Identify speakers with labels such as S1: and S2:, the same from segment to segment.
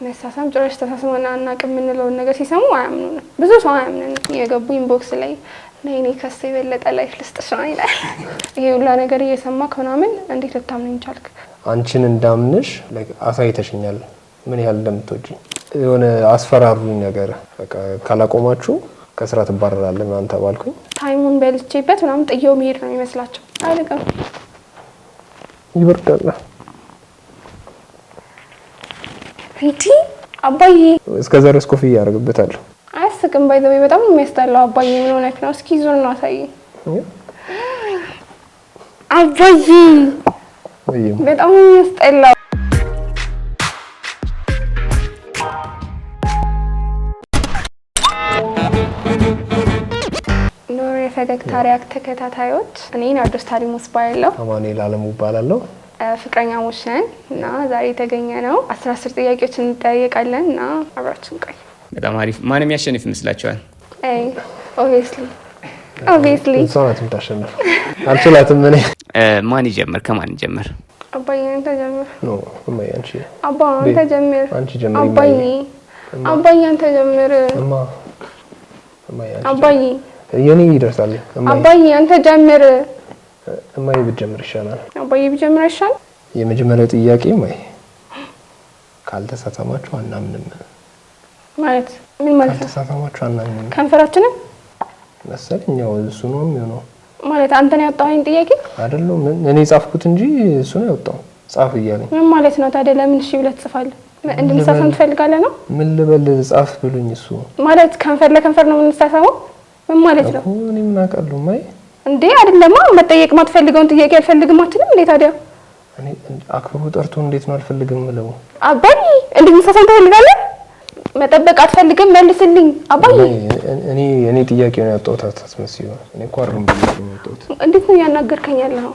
S1: መሳሳም ጭራሽ ተሳስመና አናውቅም የምንለውን ነገር ሲሰሙ አያምኑንም። ብዙ ሰው አያምኑንም። የገቡ ኢንቦክስ ላይ ነይኔ ከሱ የበለጠ ላይፍ ልስጥሽ ነው ይላል። ይሄ ሁላ ነገር እየሰማክ ምናምን እንዴት ልታምነኝ ቻልክ?
S2: አንቺን እንዳምንሽ አሳይተሽኛል ምን ያህል እንደምትወጂኝ። የሆነ አስፈራሩኝ ነገር በቃ ካላቆማችሁ ከስራ ትባረራለህ ምናምን ተባልኩኝ።
S1: ታይሙን በልቼበት ምናምን ጥየው መሄድ ነው የሚመስላቸው። አይደለም
S2: ይበርዳል።
S1: ሪቲ አባዬ
S2: እስከዛ ድረስ ኮፍያ ያደርግበታለሁ።
S1: አያስቅም። ባይዘው በጣም የሚያስጠላው አባዬ ምን ሆነክ ነው? እስኪ ዞር ነው አሳይ። አባዬ በጣም የሚያስጠላው ኖር የፈገግታ ሪያክት ተከታታዮች እኔ ናርዶስ ታዲሞስ ባይለው
S2: አማኑኤል አለሙ እባላለሁ።
S1: ፍቅረኛሞች ነን እና ዛሬ የተገኘ ነው 10 ጥያቄዎችን እንጠያየቃለን እና አብራችን ቆይ።
S3: በጣም አሪፍ። ማንም ያሸንፍ ይመስላችኋል?
S1: ኦብቪየስሊ
S2: ሰውነት የምታሸንፍ አልችላትም እኔ።
S3: ማን ይጀምር? ከማን ይጀምር?
S1: አባዬ አንተ ጀምር።
S2: ኖ እማዬ አንቺ።
S1: አባ አንተ ጀምር።
S2: አንቺ ጀምር።
S1: አባዬ አንተ ጀምር።
S2: እማዬ አንቺ።
S1: አባዬ
S2: የኔ ይደርሳል።
S1: አባዬ አንተ ጀምር።
S2: እማዬ ብትጀምር ይሻላል።
S1: አባዬ ብጀምር ይሻላል።
S2: የመጀመሪያው ጥያቄ እማዬ ካልተሳሳማችሁ አናምንም
S1: ማለት ምን ማለት ነው?
S2: ካልተሳሳማችሁ አናምንም
S1: ከንፈራችንን
S2: መሰለኝ። ያው እሱ ነው የሚሆነው
S1: ማለት አንተ ነው ያወጣኸኝ ጥያቄ
S2: አይደለም። እኔ ጻፍኩት እንጂ እሱ ነው ያወጣው። ጻፍ እያለኝ
S1: ምን ማለት ነው ታዲያ? ለምን እሺ ብለህ ትጽፋለህ? እንድንሳሳም ትፈልጋለህ ነው?
S2: ምን ልበል? ጻፍ ብሉኝ። እሱ ማለት
S1: ከንፈር ለከንፈር ነው የምንሳሳመው? ምን ማለት ነው?
S2: እኔ ምን አውቃለሁ ማይ
S1: እንዴ አይደለማ። መጠየቅ ማትፈልገውን ጥያቄ አልፈልግም አትልም እንዴ ታዲያ?
S2: እኔ አክብሮ ጠርቶ እንዴት ነው አልፈልግም ምለው?
S1: አባዬ እንድንሳሳም ትፈልጋለህ? መጠበቅ አትፈልግም? መልስልኝ አባዬ።
S2: እኔ ጥያቄውን ያወጣሁት አታስመስዩ። እኔ እኮ አርም ብዬ ነው ያወጣሁት።
S1: እንዴት ነው ያናገርከኝ ያለኸው?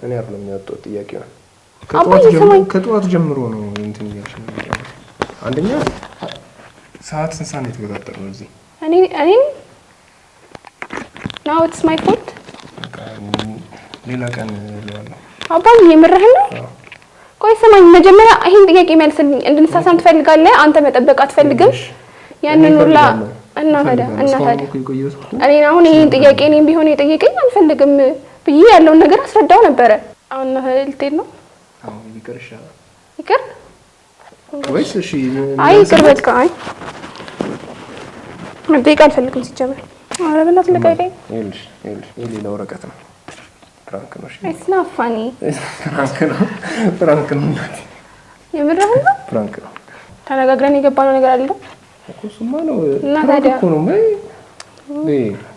S1: እኔ አይደለም ያወጣሁት ጥያቄውን። ከጠዋት ጀምሮ ነው እንትን እያልሽ ነው። አንደኛ ሰዓት ስንት ሰዓት ነው የተገጣጠረው እዚህ? እኔ now it's my fault። ሌላ ቀን እለዋለሁ። አባዬ የምርህን ነው? ቆይ ስማኝ፣ መጀመሪያ ይሄን ጥያቄ መልስልኝ። እንድንሳሳም ትፈልጋለህ? አንተ መጠበቅ አትፈልግም? ያንን ሁላ እና ታዲያ እኔ አሁን ይሄን ጥያቄ እኔም ቢሆን የጠየቀኝ አልፈልግም ብዬ ያለውን ነገር አስረዳው ነበረ። አሁን ልትሄድ ነው? አዎ ይቅር ይሻላል። ይቅር ወይስ እሺ? አይ ይቅር በቃ። አይ መጠየቅ አልፈልግም ሲጀመር። ኧረ በእናትህ ልቀቀኝ። ይኸውልሽ የሌላ ወረቀት ነው። ፍራንክ ነው። እሺ it's not funny። ፍራንክ ነው። የምርህን ነው? ፍራንክ ነው። ተነጋግረን የገባነው ነገር አለ እኮ። እሱማ ነው እና ታዲያ እኮ ነው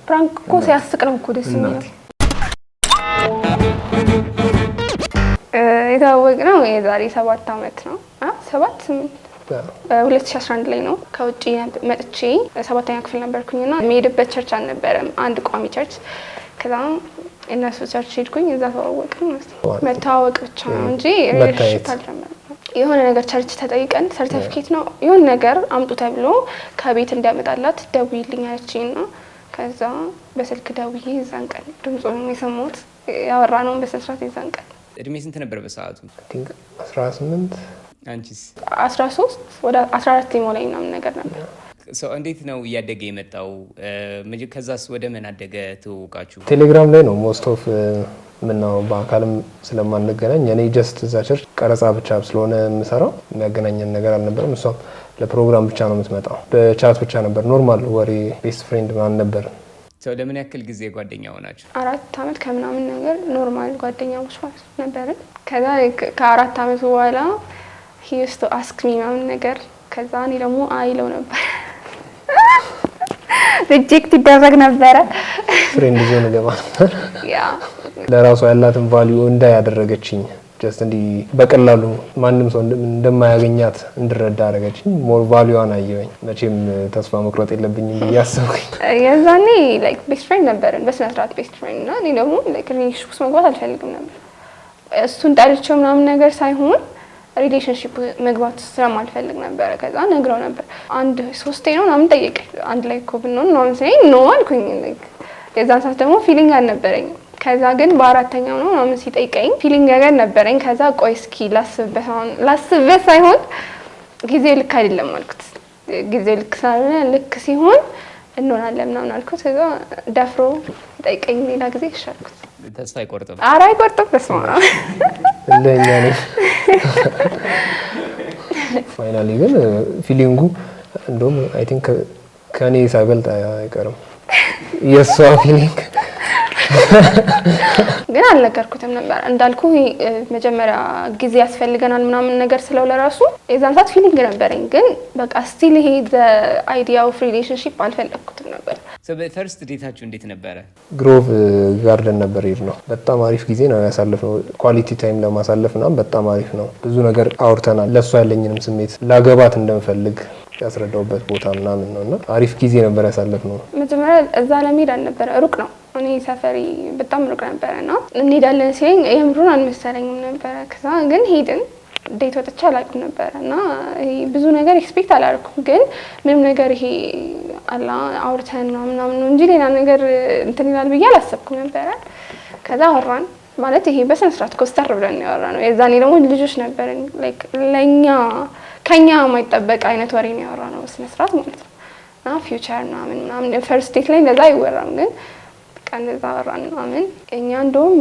S1: ፍራንክ እኮ ሲያስቅ ነው እኮ ደስ የሚለው። የተዋወቅነው የዛሬ 7 አመት ነው። 2011 ላይ ነው። ከውጪ መጥቼ 7ኛ ክፍል ነበርኩኝና የምሄድበት ቸርች አልነበረም፣ አንድ ቋሚ ቸርች። ከዛ እነሱ ቸርች ሄድኩኝ፣ እዛ ተዋወቅን ማለት ነው። መተዋወቅ ብቻ ነው እንጂ ሪሌሽንሺፕ አልጀመረም። የሆነ ነገር ቸርች ተጠይቀን ሰርቲፊኬት ነው የሆነ ነገር አምጡ ተብሎ ከቤት እንዲያመጣላት ደውይልኝ አለችኝና ከዛ በስልክ ደውዬ እዛን ቀን ድምጹን የሰማሁት ያወራነውን በስልክ የዛን ቀን።
S3: እድሜ ስንት ነበር በሰዓቱ?
S2: 18። አንቺስ?
S1: 13 ወደ 14 ሞላኝ ምናምን ነገር ነበር።
S3: ሰው እንዴት ነው እያደገ የመጣው? ከዛስ ወደ ምን አደገ ትውውቃችሁ?
S2: ቴሌግራም ላይ ነው ሞስት ኦፍ ምናው በአካልም ስለማንገናኝ እኔ ጀስት እዛ ቸርች ቀረጻ ብቻ ስለሆነ የምሰራው የሚያገናኘን ነገር አልነበረም። እሷም ለፕሮግራም ብቻ ነው የምትመጣው። በቻት ብቻ ነበር ኖርማል ወሬ። ቤስት ፍሬንድ ማን ነበር።
S3: ሰው ለምን ያክል ጊዜ ጓደኛ ሆናችሁ?
S1: 4 አመት ከምናምን ነገር ኖርማል ጓደኛሞች ነበር። ከዛ ከ4 አመት በኋላ he used to ask me ምናምን ነገር። ከዛ እኔ ደግሞ አይለው ነበር ሪጀክት ይደረግ ነበረ።
S2: ፍሬንድ ዞን ገባ ነበር። ያ ለራሷ ያላትን ቫልዩ እንዳያደረገችኝ ጀስት እንዲ በቀላሉ ማንንም ሰው እንደማያገኛት እንድረዳ አደረገችኝ። ሞር ቫልዩዋን አየሁኝ። መቼም ተስፋ መቁረጥ የለብኝም ብዬ አሰብኩኝ። የዛኔ ላይክ ቤስት ፍሬንድ ነበርን፣ በስነ ስርዓት ቤስት ፍሬንድ እና እኔ ደግሞ ላይክ ሪሌሽንሺፕ ውስጥ መግባት አልፈልግም ነበር። እሱን ጠልቼው ምናምን ነገር ሳይሆን ሪሌሽንሺፕ መግባት ስለማልፈልግ ነበር። ከዛ ነግረው ነበር። 1-3 ነው ምናምን ጠየቀኝ። አንድ ላይ እኮ ብንሆን ነው ማለት ነው አልኩኝ። ላይክ የዛን ሰዓት ደግሞ ፊሊንግ አልነበረኝም።
S1: ከዛ ግን በአራተኛው ነው ምናምን ሲጠይቀኝ ፊሊንግ ነገር ነበረኝ። ከዛ ቆይ እስኪ ላስብበት ሳይሆን ጊዜ ልክ አይደለም አልኩት። ጊዜ ልክ ሳይሆን ልክ ሲሆን እንሆናለን ምናምን አልኩት። ከዛ ደፍሮ ጠይቀኝ ሌላ ጊዜ ይሻልኩት።
S3: ተስፋ አይቆርጥም።
S1: ኧረ አይቆርጥም። ተስማ
S2: እንደኛ ነው። ፋይናሊ ግን ፊሊንጉ እንደውም አይ ቲንክ ከኔ ሳይበልጥ አይቀርም የሷ ፊሊንግ። ግን አልነገርኩትም ነበር እንዳልኩ መጀመሪያ ጊዜ ያስፈልገናል ምናምን ነገር ስለው ለራሱ የዛን ሰዓት ፊሊንግ ነበረኝ። ግን በቃ ስቲል ይሄ ዘ አይዲያ ኦፍ ሪሌሽንሺፕ አልፈለግኩትም ነበር።
S3: ፈርስት ዴታችሁ እንዴት ነበረ?
S2: ግሮቭ ጋርደን ነበር ነው። በጣም አሪፍ ጊዜ ነው ያሳለፍነው። ኳሊቲ ታይም ለማሳለፍ ምናምን በጣም አሪፍ ነው። ብዙ ነገር አውርተናል። ለሷ ያለኝንም ስሜት ላገባት እንደምፈልግ ያስረዳውበት ቦታ ምናምን ነውና አሪፍ ጊዜ ነበር ያሳለፍነው።
S1: መጀመሪያ እዛ ለመሄድ አልነበረ፣ ሩቅ ነው። እኔ ሰፈሪ በጣም ሩቅ ነበርና እንሄዳለን ሲለኝ የምሩን አልመሰለኝም ነበረ። ከዛ ግን ሄድን። ዴት ወጥቼ አላውቅም ነበርና ብዙ ነገር ኤክስፔክት አላደረኩም። ግን ምንም ነገር ይሄ አላ አውርተን ምናምን ነው እንጂ ሌላ ነገር እንትን ይላል ብዬ አላሰብኩም ነበረ። ከዛ አወራን ማለት ይሄ በስነ ስርዓት ኮስተር ብለን ያወራነው። የዛኔ ደግሞ ልጆች ነበርን። ላይክ ከኛ የማይጠበቅ አይነት ወሬ ነው ያወራነው በስነ ስርዓት ማለት ነው። እና ፊውቸር ምናምን ፈርስት ዴት ላይ እንደዛ አይወራም። ግን በቃ እንደዛ አወራን ምናምን። እኛ እንደውም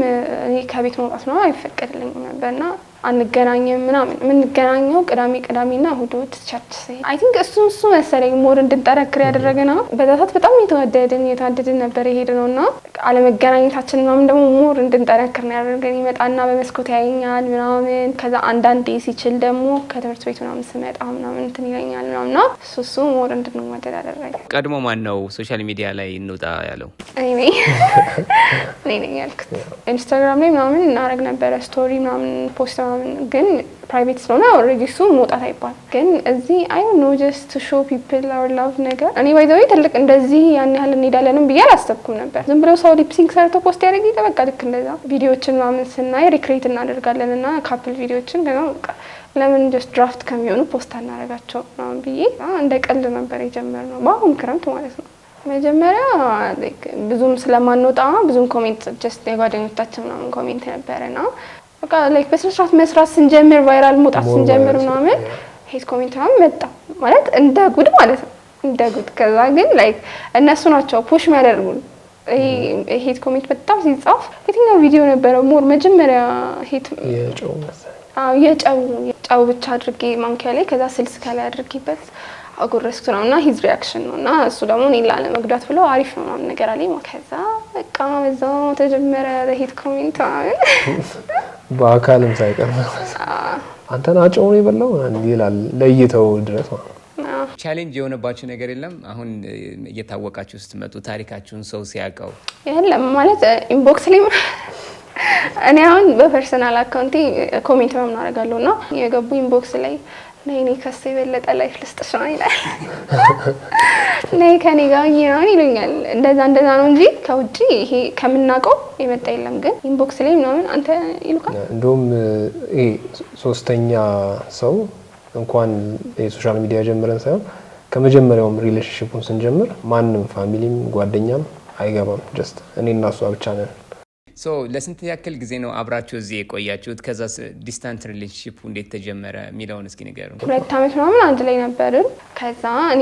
S1: እኔ ከቤት መውጣት ነው አይፈቀድልኝም ነበርና አንገናኝም ምናምን። የምንገናኘው ቅዳሜና እሁድ ቸርች ሲሄድ አይ ቲንክ እሱ መሰለኝ ሞር እንድንጠረክር ያደረገና በዛ ሰዓት በጣም የተዋደድን ነበር የሄድነውና አለመገናኘታችን ምናምን ደግሞ ሞር እንድንጠረክር ነው ያደረገን። ይመጣና በመስኮት ያየኛል ምናምን። ከዛ አንዳንዴ ሲችል ደግሞ ከትምህርት ቤት ምናምን ስመጣ ምናምን እንትን ይለኛል ምናምንና እሱ ሞር እንድንዋደድ ያደረገ።
S3: ቀድሞ ማን ነው ሶሻል ሚዲያ ላይ እንውጣ ያለው?
S1: እኔ ነኝ ያልኩት። ኢንስታግራም ላይ ምናምን እናደርግ ነበረ ስቶሪ ምናምን ፖስት ምናምን። ግን ፕራይቬት ስለሆነ ኦልሬዲ እሱ መውጣት አይባል። ግን እዚህ አይ ዶንት ኖ ጀስት ቱ ሾው ፒፕል አወር ላቭ ነገር እኔ ባይ ዘ ወይ ትልቅ እንደዚህ ያን ያህል እንሄዳለንም ብዬ አላሰብኩም ነበር። ዝም ብለው ሰው ሊፕሲንግ ሰርቶ ፖስት ያደርግ በቃ ልክ እንደዛ ቪዲዮዎችን ምናምን ስናይ ሪክሬት እናደርጋለን እና ካፕል ቪዲዮዎችን ገና በቃ ለምን ጀስት ድራፍት ከሚሆኑ ፖስት አናደርጋቸው ምናምን ብዬ እንደ ቀልድ ነበር የጀመርነው በአሁን ክረምት ማለት ነው። መጀመሪያ ብዙም ስለማንወጣ ብዙም ኮሜንት ጀስት የጓደኞቻችን ምናምን ኮሜንት ነበረና በቃ ላይክ በስነ ስርዓት መስራት ስንጀምር ቫይራል መውጣት ስንጀምር ምናምን ሄት ኮሜንት ምናምን መጣ ማለት እንደ ጉድ ማለት ነው እንደ ጉድ። ከዛ ግን ላይክ እነሱ ናቸው ፑሽ የሚያደርጉን። ሄት ኮሜንት በጣም ሲጻፍ የትኛው ቪዲዮ ነበረ ሞር መጀመሪያ ሄት የጨው ብቻ አድርጌ ማንኪያ ላይ ከዛ ስልስ ከላይ አድርጌበት አጎረስኩት ነውና ሂዝ ሪአክሽን ነውና እሱ ደግሞ እኔ ላለመጉዳት ብሎ አሪፍ ነው ምናምን ነገር አለኝ። ከዛ በቃ በዛው ተጀመረ ሄት ኮሜንት
S2: በአካልም ሳይቀር አንተን አጨው ነው የበላው ይላል ለይተው ድረስ ነው።
S3: ቻሌንጅ የሆነባችሁ ነገር የለም? አሁን እየታወቃችሁ ስትመጡ ታሪካችሁን ሰው ሲያውቀው
S1: የለም ማለት ኢንቦክስ ላይ እኔ አሁን በፐርሰናል አካውንቴ ኮሜንት ምናምን አደርጋለሁና የገቡ ኢንቦክስ ላይ ነይ ከሱ የበለጠ ላይፍ ልስጥሽ ነው ይላል። ነይ ከኔ ጋር ይሆን ይሉኛል። እንደዛ ነው እንጂ ከውጪ ይሄ ከምናውቀው የመጣ የለም። ግን ኢንቦክስ ላይ ምናምን አንተ ይሉካል።
S2: እንደውም ይሄ ሶስተኛ ሰው እንኳን የሶሻል ሚዲያ ጀምረን ሳይሆን ከመጀመሪያውም ሪሌሽንሺፑን ስንጀምር ማንም ፋሚሊም ጓደኛም አይገባም። ጀስት እኔ እና እሷ ብቻ ነን።
S3: ሶ ለስንት ያክል ጊዜ ነው አብራችሁ እዚህ የቆያችሁት? ከዛ ዲስታንት ሪሌሽንሺፑ እንዴት ተጀመረ የሚለውን እስኪ ንገሩን።
S1: 2 አመት ምናምን አንድ ላይ ነበርን። ከዛ እኔ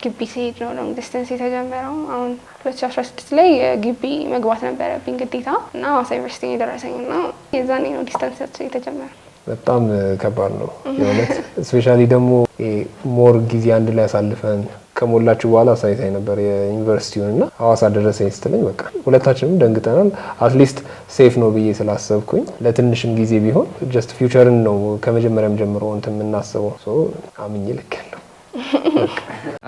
S1: ግቢ ሲሄድ ነው ሎንግ ዲስታንስ የተጀመረው። አሁን 2016 ላይ ግቢ መግባት ነበረብኝ ግዴታ እና ሐዋሳ ዩኒቨርሲቲ የደረሰኝና የዛኔ ነው ዲስታንስ የተጀመረው።
S2: በጣም ከባድ ነው የእውነት። ስፔሻሊ ደግሞ ሞር ጊዜ አንድ ላይ አሳልፈን ከሞላችሁ በኋላ ሳይታይ ነበር የዩኒቨርሲቲውንና ሐዋሳ ደረሰኝ ስትለኝ በቃ ሁለታችንም ደንግጠናል። አትሊስት ሴፍ ነው ብዬ ስላሰብኩኝ ለትንሽም ጊዜ ቢሆን ጀስት ፊውቸርን ነው ከመጀመሪያም ጀምሮ እንትን የምናስበው። ሶ አምኜ ልክ ያለው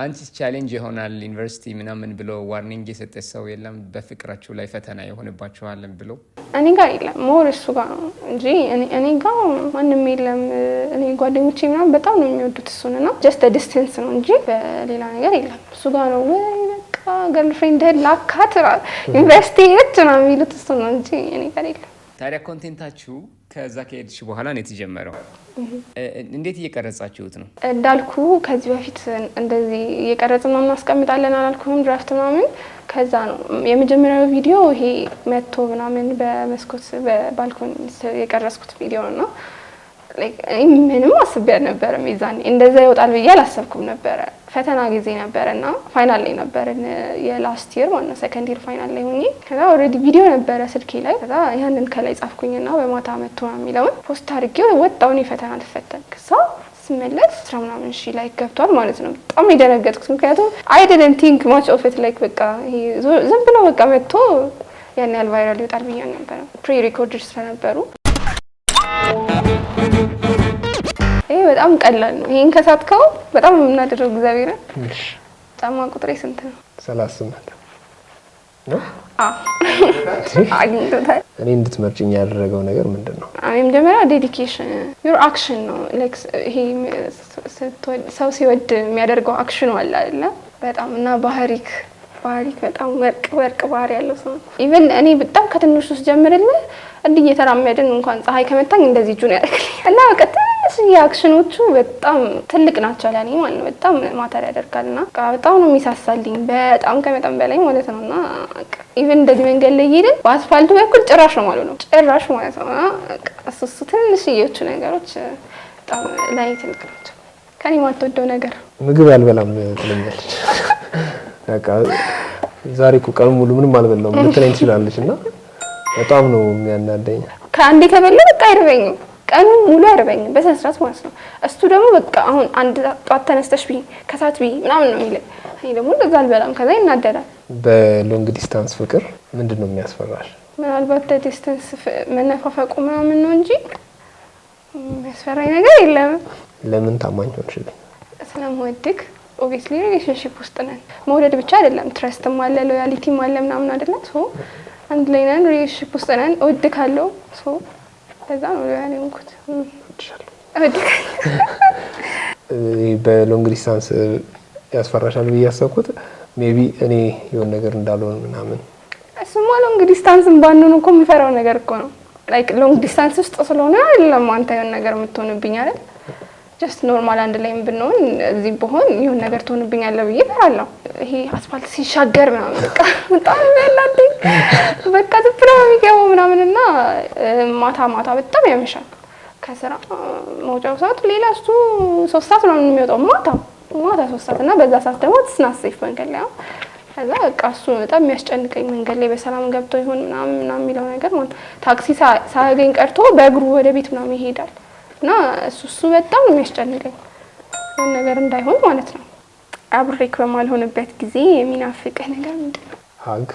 S3: አንቺስ ቻሌንጅ ይሆናል ዩኒቨርሲቲ ምናምን ብሎ ዋርኒንግ የሰጠ ሰው የለም? በፍቅራችሁ ላይ ፈተና የሆነባችኋል ብሎ?
S1: እኔ ጋር የለም ሞር እሱ ጋር ነው እንጂ እኔ ጋር ማንም የለም። እኔ ጓደኞቼ ምናምን በጣም ነው የሚወዱት እሱንና ጀስት ዲስታንስ ነው እንጂ በሌላ ነገር የለም። እሱ ጋር ነው ወይ በቃ ገርልፍሬንድ ላካት ዩኒቨርሲቲ እት ነው የሚሉት እሱ ነው እንጂ እኔ ጋር የለም።
S3: ታዲያ ኮንቴንታችሁ ከዛ ከሄድሽ በኋላ ነው የተጀመረው። እንዴት እየቀረጻችሁት ነው?
S1: እንዳልኩ ከዚህ በፊት እንደዚህ እየቀረጽን ነው እናስቀምጣለን አላልኩም? ድራፍት ምናምን። ከዛ ነው የመጀመሪያው ቪዲዮ ይሄ መቶ ምናምን በመስኮት በባልኮን የቀረጽኩት ቪዲዮ ነው። ምንም አስቤ አልነበረም የዛኔ እንደዛ ይወጣል ብዬ አላሰብኩም ነበረ። ፈተና ጊዜ ነበረና ፋይናል ላይ ነበርን የላስት ይር ማለት ነው ሰከንድ ይር ፋይናል ላይ ሆኜ ከዛ ኦሬዲ ቪዲዮ ነበረ ስልኬ ላይ። ከዛ ያንን ከላይ ጻፍኩኝና በማታ መጥቶ ነው የሚለውን ፖስት አድርጌው ወጣውን ፈተና ተፈተን ከዛ ስመለስ 10 ምናምን ሺህ ላይ ገብቷል ማለት ነው። በጣም የደነገጥኩት ምክንያቱም I didn't think much of it like በቃ ዝም ብሎ በቃ መጥቶ ያን ያህል ቫይራል ይወጣል ብዬ ነበር። ፕሪ ሪኮርድድ ስለነበሩ ይሄ በጣም ቀላል ነው። ይሄን ከሳትከው በጣም የምናደርገው እግዚአብሔር ጫማ ቁጥሬ ስንት ነው? 38 ነው። አግኝቶታል። እኔ
S2: እንድትመርጭኝ ያደረገው ነገር ምንድነው?
S1: መጀመሪያ ዴዲኬሽን ዩር አክሽን ነው። ላይክ ይሄ ሰው ሲወድ የሚያደርገው አክሽን አለ አይደለ? በጣም እና ባህሪክ በጣም ወርቅ ባህሪ ያለው ሰው ኢቭን እኔ በጣም ከትንሹ ውስጥ ጀምርልህ እንዲህ እየተራመድን እንኳን ፀሐይ ከመታኝ እንደዚህ እጁን ያደርግልኝ እና በቃ የአክሽኖቹ በጣም ትልቅ ናቸው ለኔ ማለት ነው። በጣም ማተር ያደርጋልና በጣም ነው የሚሳሳልኝ በጣም ከመጠን በላይ ማለት ነውና ኢቭን እንደዚህ መንገድ ላይ ሄድን በአስፋልቱ በኩል ጭራሽ ነው ማለት ነው እሱ ትንሽዬዎቹ ነገሮች በጣም ላይ ትልቅ ናቸው። ከኔ የማትወደው ነገር
S2: ምግብ አልበላም ትለኛለች። በቃ ዛሬ እኮ ቀን ሙሉ ምንም አልበላም ልትለኝ ትችላለች እና በጣም ነው የሚያናደኝ።
S1: ከአንዴ ከበላ በቃ አይርበኝም ቀኑ ሙሉ አይርበኝም በሰንስራት ማለት ነው። እሱ ደግሞ በቃ አሁን አንድ ጧት ተነስተሽ ከሳት ምናምን ነው የሚለኝ። እኔ ደግሞ እንደዛ አልበላም ከዛ ይናደዳል።
S2: በሎንግ ዲስታንስ ፍቅር ምንድነው የሚያስፈራሽ?
S1: ምናልባት ዲስታንስ መነፋፈቁ ምናምን ነው እንጂ የሚያስፈራኝ ነገር የለም።
S2: ለምን ታማኝ ሆንሽልኝ?
S1: ስለምወድክ ኦብቪስሊ ሪሌሽንሺፕ ውስጥ ነን። መውደድ ብቻ አይደለም ትረስትም አለ ሎያሊቲም አለ ምናምን አይደለ? አንድ ላይ ነን ሪሌሽንሺፕ ውስጥ ነን። እወድካለሁ ከዛ ነው ሎያል የሆንኩት።
S2: በሎንግ ዲስታንስ ያስፈራሻል ብዬ ያሰብኩት ሜቢ እኔ የሆነ ነገር እንዳልሆን ምናምን።
S1: እሱማ ሎንግ ዲስታንስን ባንሆን እኮ የምፈራው ነገር እኮ ነው። ላይክ ሎንግ ዲስታንስ ውስጥ ስለሆነ አይደለም አንተ የሆነ ነገር የምትሆንብኝ አይደል? ጀስት ኖርማል አንድ ላይ ብንሆን እዚህ በሆን የሆነ ነገር ትሆንብኛለህ ብዬ እፈራለሁ። ይሄ አስፋልት ሲሻገር ምናምን በቃ በጣም ያላደኝ በቃ ዝብራ የሚገባው ምናምንና ማታ በጣም ያመሻል። ከስራ መውጫው ሰዓት ሌላ እሱ 3 ሰዓት ምናምን የሚወጣው ማታ 3 ሰዓት እና በዛ ሰዓት ደግሞ ትስናሰይፍ መንገድ ላይ ከዛ በቃ እሱ በጣም የሚያስጨንቀኝ መንገድ ላይ በሰላም ገብቶ ይሆን ምናምን የሚለው ነገር ማለት ታክሲ ሳያገኝ ቀርቶ በእግሩ ወደ ቤት ምናምን ይሄዳል እና እሱ በጣም ነው የሚያስጨንቀኝ ነገር እንዳይሆን ማለት ነው። አብሬክ በማልሆንበት ጊዜ የሚናፍቅህ ነገር ምንድነው?
S2: ሀግ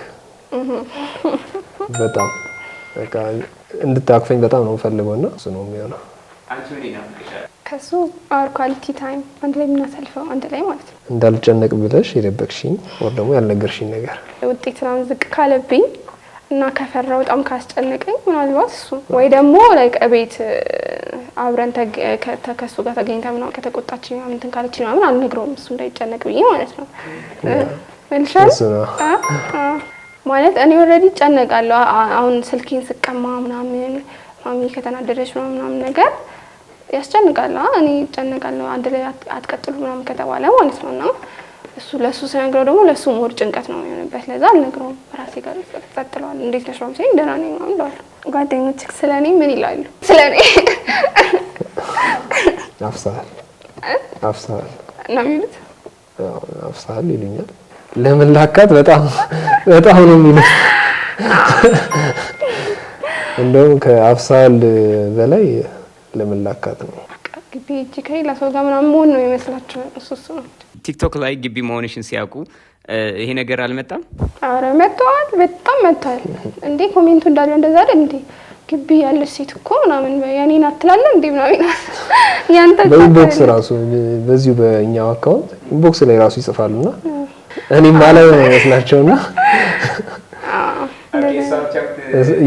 S2: በጣም በቃ እንድታቅፈኝ በጣም ነው ፈልገውና እሱ ነው የሚሆነው።
S3: አንቺ ምን ይናፍቅሻል?
S1: ከሱ አወር ኳሊቲ ታይም አንድ ላይ የምናሳልፈው አንድ ላይ ማለት ነው።
S2: እንዳልጨነቅ ብለሽ የደበቅሽኝ ወር ደግሞ ያልነገርሽኝ ነገር ውጤት
S1: ምናምን ዝቅ ካለብኝ እና ከፈራው በጣም ካስጨነቀኝ ምናልባት እሱ ወይ ደግሞ ላይክ እቤት አብረን ከሱ ጋር ተገኝተን ምናምን ከተቆጣችኝ ምናምን እንትን ካለችኝ ምናምን አልነግረውም እሱ እንዳይጨነቅ ብዬ ማለት ነው። መልሻል ማለት እኔ ኦልሬዲ እጨነቃለሁ። አሁን ስልኬን ስቀማ ምናምን ማሚ ከተናደደች ምናምን ነገር ያስጨንቃል። እኔ እጨነቃለሁ አንድ ላይ አትቀጥሉ ምናምን ከተባለ ማለት ነውና እሱ ለሱ ሲነግረው ደግሞ ለሱ ሞር ጭንቀት ነው የሚሆንበት። ለዛ አልነግረውም ራሴ ጋር ተጠጥሏል። እንዴት ነሽ ማም ሲለኝ ደህና ነኝ ምናምን እላለሁ። ጓደኞችህ ስለኔ ምን ይላሉ? ስለኔ አፍሳል ነው የሚሉት።
S2: አፍሳል ይሉኛል። ለምን ላካት በጣም ነው የሚሉት። እንደውም ከአፍሳል በላይ ለምን ላካት ነው።
S1: ግቢ እጅ ከሌላ ሰው ጋር ምናምን መሆን ነው የሚመስላቸው እሱ ነው።
S3: ቲክቶክ ላይ ግቢ መሆንሽን ሲያውቁ ይሄ ነገር አልመጣም?
S1: አረ መጥቷል፣ በጣም መጥቷል። እንዴ ኮሜንቱ እንዳለው እንደዛ አይደል እንዴ ግቢ ያለች ሴት እኮ ምናምን ያኔን አትላለ እንዴ ምናምን ያንተ
S2: በኢንቦክስ ራሱ በዚሁ በእኛው አካውንት ኢንቦክስ ላይ ራሱ ይጽፋሉና እኔም ማለት ነው ይመስላቸውና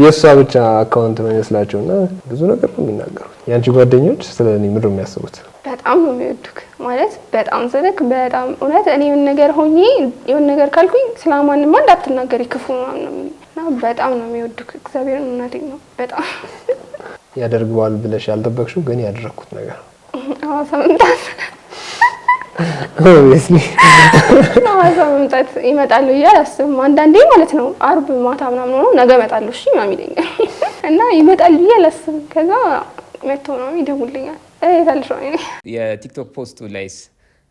S2: የሷ ብቻ አካውንት ነው ይመስላቸውና ብዙ ነገር ነው የሚናገሩት። ያንቺ ጓደኞች ስለኔ ምንድን ነው የሚያስቡት?
S1: በጣም ነው የሚወዱክ ማለት በጣም ስለክ በጣም እውነት እኔ የሆነ ነገር ሆኜ የሆነ ነገር ካልኩኝ ስለማንማ እንዳትናገሪ ክፉ ምናምን ነው በጣም ነው የሚወዱት እግዚአብሔርን እናቴን ነው በጣም
S2: ያደርገዋል ብለሽ ያልጠበቅሽው ግን ያደረኩት ነገር
S1: ሰምንታት
S2: ኦብቪስሊ
S1: ሰምንታት ይመጣሉ ያላስብም አንዳንዴ ማለት ነው አርብ ማታ ምናምን ነው ነገ እመጣለሁ እሺ ምናምን ይለኛል እና ይመጣሉ ያላስብም ከዛ መጥቶ ነው ይደውልልኛል ታልሽ ነው
S3: የቲክቶክ ፖስቱ ላይስ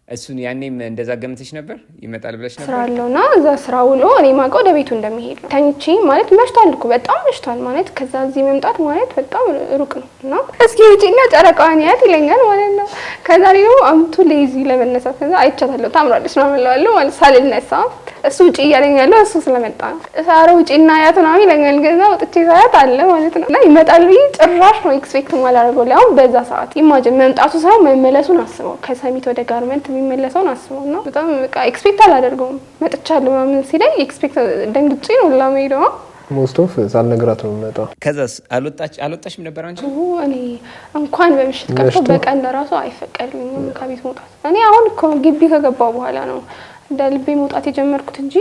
S3: እሱን ያኔም እንደዛ ገምተሽ ነበር ይመጣል ብለሽ ነበር?
S1: ስራለውና እዛ ስራው ነው እኔ ማውቀው ወደ ቤቱ እንደሚሄድ ተኝቼ ማለት መሽቷል እኮ በጣም መሽቷል ማለት ከዛ እዚህ መምጣት ማለት በጣም ሩቅ ነው እና እስኪ ውጪና ጨረቃዋን ያት ይለኛል ማለት ነው። ከዛ ደግሞ አምቱ ሌዚ ለመነሳት ከዛ አይቻታለሁ ታምራለች ነው የምለው ማለት ሳልነሳ እሱ ውጪ እያለኝ ያለው እሱ ስለመጣ ነው። ሳራ ውጪና ያት ነው ይለኛል ከዛ ወጥቼ ሳያት አለ ማለት ነው እና ይመጣል ብዬ ጭራሽ ነው ኤክስፔክት ማላደርገው ላይ አሁን በዛ ሰዓት ኢማጂን መምጣቱ ሳይሆን መመለሱን አስበው ከሰሚት ወደ ጋርመንት የሚመለሰውን አስበው ነው በጣም በቃ ኤክስፔክት አላደርገውም መጥቻለሁ ምናምን ሲለኝ ኤክስፔክት ደንግጬ ነው ለማይደው
S2: ሞስት ኦፍ ሳልነግራት ነው የምመጣው።
S3: ከዛስ አልወጣሽም ነበር አንቺ?
S1: እኔ እንኳን በምሽት ቀርቶ በቀን ለራሱ አይፈቀድልኝም ከቤት መውጣት። እኔ አሁን እኮ ግቢ ከገባው በኋላ ነው እንደ ልቤ መውጣት የጀመርኩት እንጂ